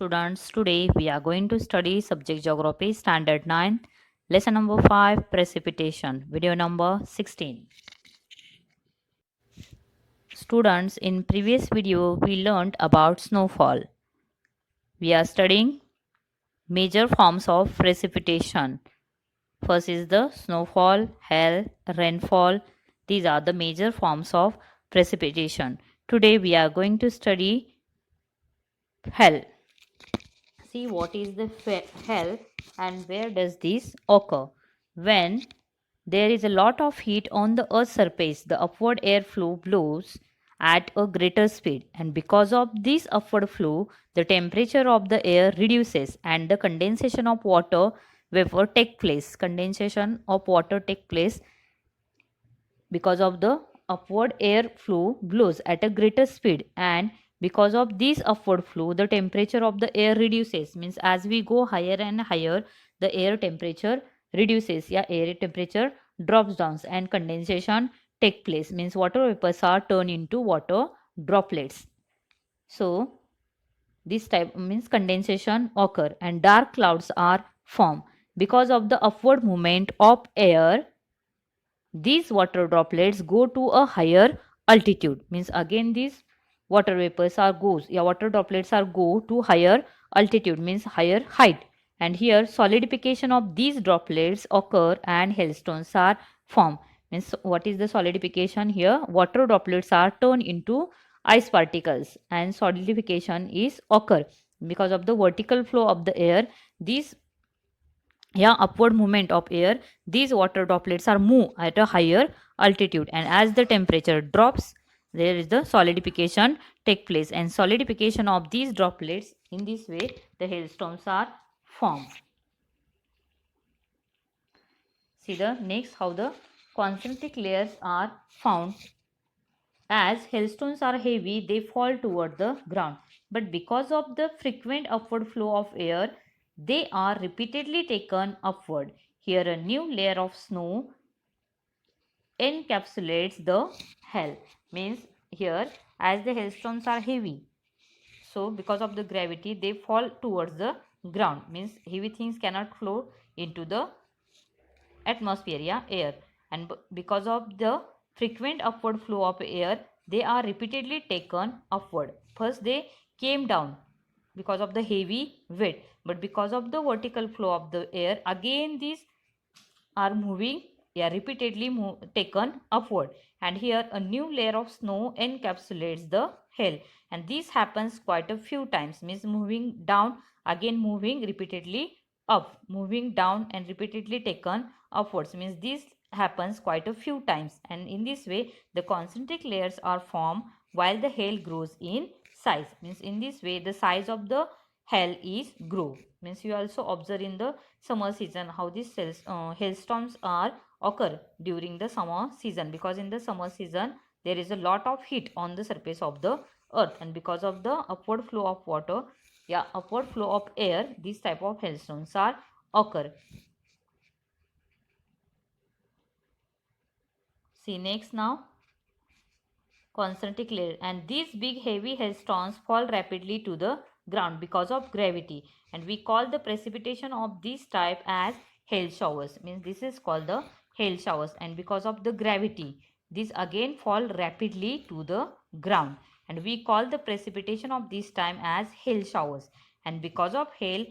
Students, today we are going to study subject geography standard 9, lesson number 5, precipitation, video number 16. Students, in previous video we learned about snowfall. We are studying major forms of precipitation. First is the snowfall, hail, rainfall. These are the major forms of precipitation. Today we are going to study hail. See what is the hail and where does this occur. When there is a lot of heat on the earth's surface, the upward air flow blows at a greater speed, and because of this upward flow the temperature of the air reduces and the condensation of water vapor take place. Condensation of water take place because of the upward air flow blows at a greater speed, and because of this upward flow the temperature of the air reduces. Means as we go higher and higher the air temperature reduces. Yeah, air temperature drops down and condensation take place. Means water vapors are turned into water droplets. So this type means condensation occur and dark clouds are formed because of the upward movement of air. These water droplets go to a higher altitude. Means again these water vapors are goes, yeah, water droplets are go to higher altitude, means higher height, and here solidification of these droplets occur and hailstones are formed. Means what is the solidification here? Water droplets are turned into ice particles and solidification is occur because of the vertical flow of the air. These, yeah, upward movement of air, these water droplets are move at a higher altitude, and as the temperature drops there is the solidification take place, and solidification of these droplets, in this way the hailstones are formed. See the next how the concentric layers are found. As hailstones are heavy they fall toward the ground, but because of the frequent upward flow of air they are repeatedly taken upward. Here a new layer of snow encapsulates the hail. Means here as the hailstones are heavy, so because of the gravity they fall towards the ground. Means heavy things cannot flow into the atmosphere, yeah, air, and because of the frequent upward flow of air they are repeatedly taken upward. First they came down because of the heavy weight, but because of the vertical flow of the air again these are moving, yeah, repeatedly taken upward, and here a new layer of snow encapsulates the hail, and this happens quite a few times. Means moving down again moving repeatedly up, moving down and repeatedly taken upwards. Means this happens quite a few times, and in this way the concentric layers are formed while the hail grows in size. Means in this way the size of the hail is grow. Means you also observe in the summer season how these hailstorms are occur during the summer season, because in the summer season there is a lot of heat on the surface of the earth, and because of the upward flow of water, yeah, upward flow of air, these type of hailstones are occur. See next now concentric layer, and these big heavy hailstones fall rapidly to the ground because of gravity, and we call the precipitation of this type as hail showers. Means this is called the hail showers, and because of the gravity these again fall rapidly to the ground, and we call the precipitation of this time as hail showers. And because of hail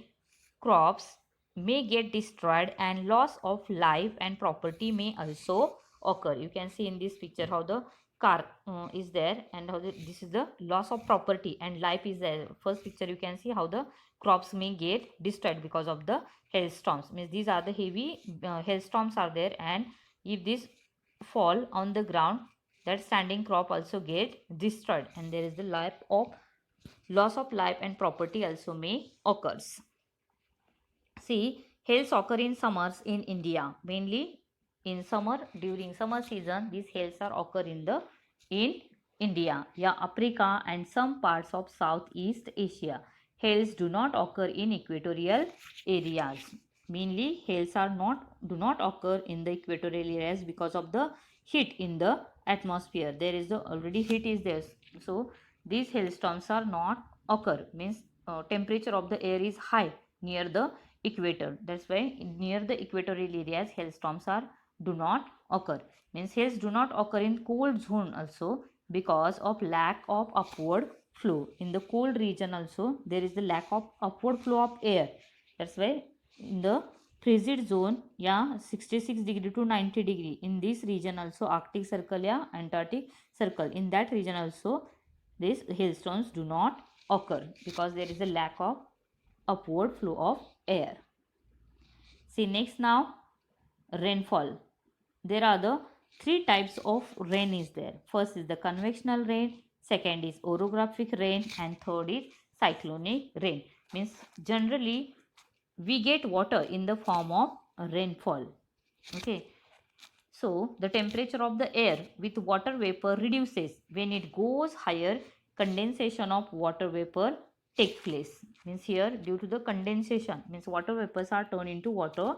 crops may get destroyed and loss of life and property may also occur. You can see in this picture how the car is there, and how this is the loss of property and life is there. First picture you can see how the crops may get destroyed because of the hailstorms. Means these are the heavy hailstorms are there, and if this fall on the ground that standing crop also get destroyed, and there is the life of loss of life and property also may occurs. See, hails occur in summers in India. Mainly in summer, during summer season, these hails are occur in India, yeah, Africa and some parts of Southeast Asia. Hails do not occur in equatorial areas. Mainly hails are not do not occur in the equatorial areas because of the heat in the atmosphere. There is the already heat is there. So these hailstorms are not occur. Means temperature of the air is high near the equator. That's why near the equatorial areas hailstorms are do not occur. Means hails do not occur in cold zone also because of lack of upward flow. In the cold region also there is the lack of upward flow of air. That's why in the frigid zone, yeah, 66 degree to 90 degree, in this region also Arctic circle, yeah, Antarctic circle, in that region also these hailstones do not occur because there is a lack of upward flow of air. See next now, rainfall. There are the three types of rain is there. First is the convectional rain, second is orographic rain, and third is cyclonic rain. Means generally we get water in the form of rainfall. Okay, so the temperature of the air with water vapor reduces when it goes higher. Condensation of water vapor take place. Means here due to the condensation, means water vapors are turned into water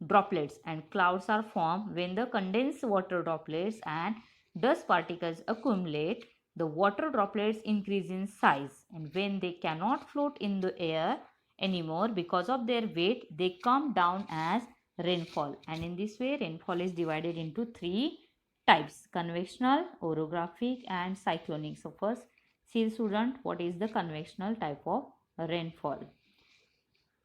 droplets and clouds are formed. When the condensed water droplets and dust particles accumulate, the water droplets increase in size, and when they cannot float in the air anymore because of their weight, they come down as rainfall. And in this way rainfall is divided into three types: convectional, orographic, and cyclonic. So first see student, what is the convectional type of rainfall?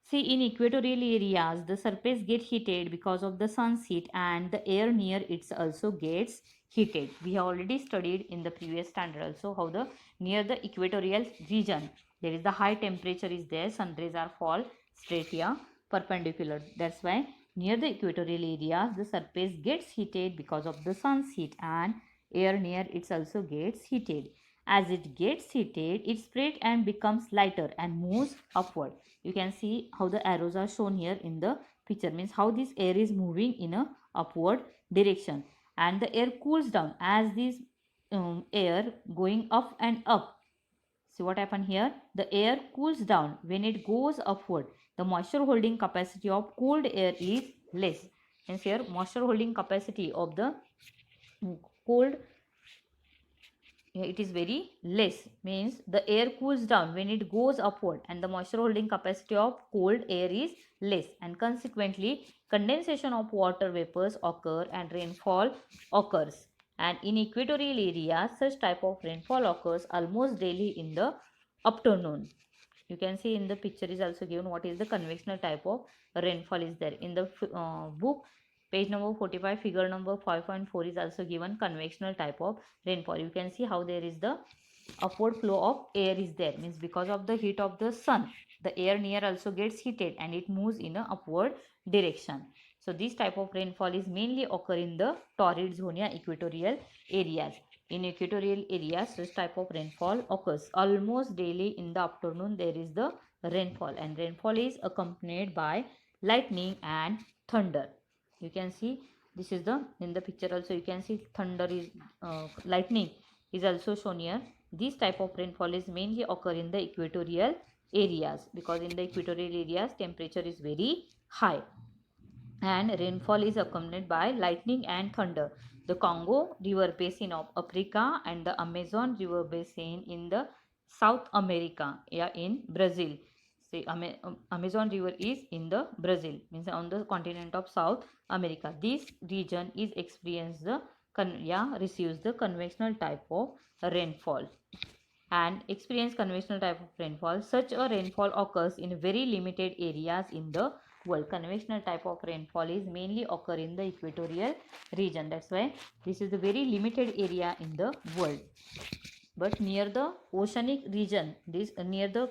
See, in equatorial areas, the surface gets heated because of the sun's heat, and the air near it also gets heated. We have already studied in the previous standard also how the near the equatorial region there is the high temperature is there, sun rays are fall straight here perpendicular. That's why near the equatorial areas the surface gets heated because of the sun's heat, and air near it also gets heated. As it gets heated, it spreads and becomes lighter and moves upward. You can see how the arrows are shown here in the picture, means how this air is moving in a upward direction, and the air cools down as this air going up and up. See what happened here, the air cools down when it goes upward. The moisture holding capacity of cooled air is less. Hence here moisture holding capacity of the cold, it is very less, means the air cools down when it goes upward, and the moisture holding capacity of cold air is less, and consequently condensation of water vapors occur and rainfall occurs. And in equatorial areas such type of rainfall occurs almost daily in the afternoon. You can see in the picture is also given what is the convectional type of rainfall is there in the book. Page number 45, figure number 5.4 is also given convectional type of rainfall. You can see how there is the upward flow of air is there, means because of the heat of the sun the air near also gets heated and it moves in a upward direction. So this type of rainfall is mainly occur in the torrid zone equatorial areas. In equatorial areas this type of rainfall occurs almost daily. In the afternoon there is the rainfall, and rainfall is accompanied by lightning and thunder. You can see this is the in the picture also you can see thunder is lightning is also shown here. This type of rainfall is mainly occur in the equatorial areas because in the equatorial areas temperature is very high, and rainfall is accompanied by lightning and thunder. The Congo river basin of Africa and the Amazon river basin in the South America, yeah, in Brazil. See, Amazon river is in the Brazil, means on the continent of South America. This region is experience the receives the conventional type of rainfall and experience conventional type of rainfall. Such a rainfall occurs in very limited areas in the world. Conventional type of rainfall is mainly occur in the equatorial region. That's why this is the very limited area in the world. But near the oceanic region, this near the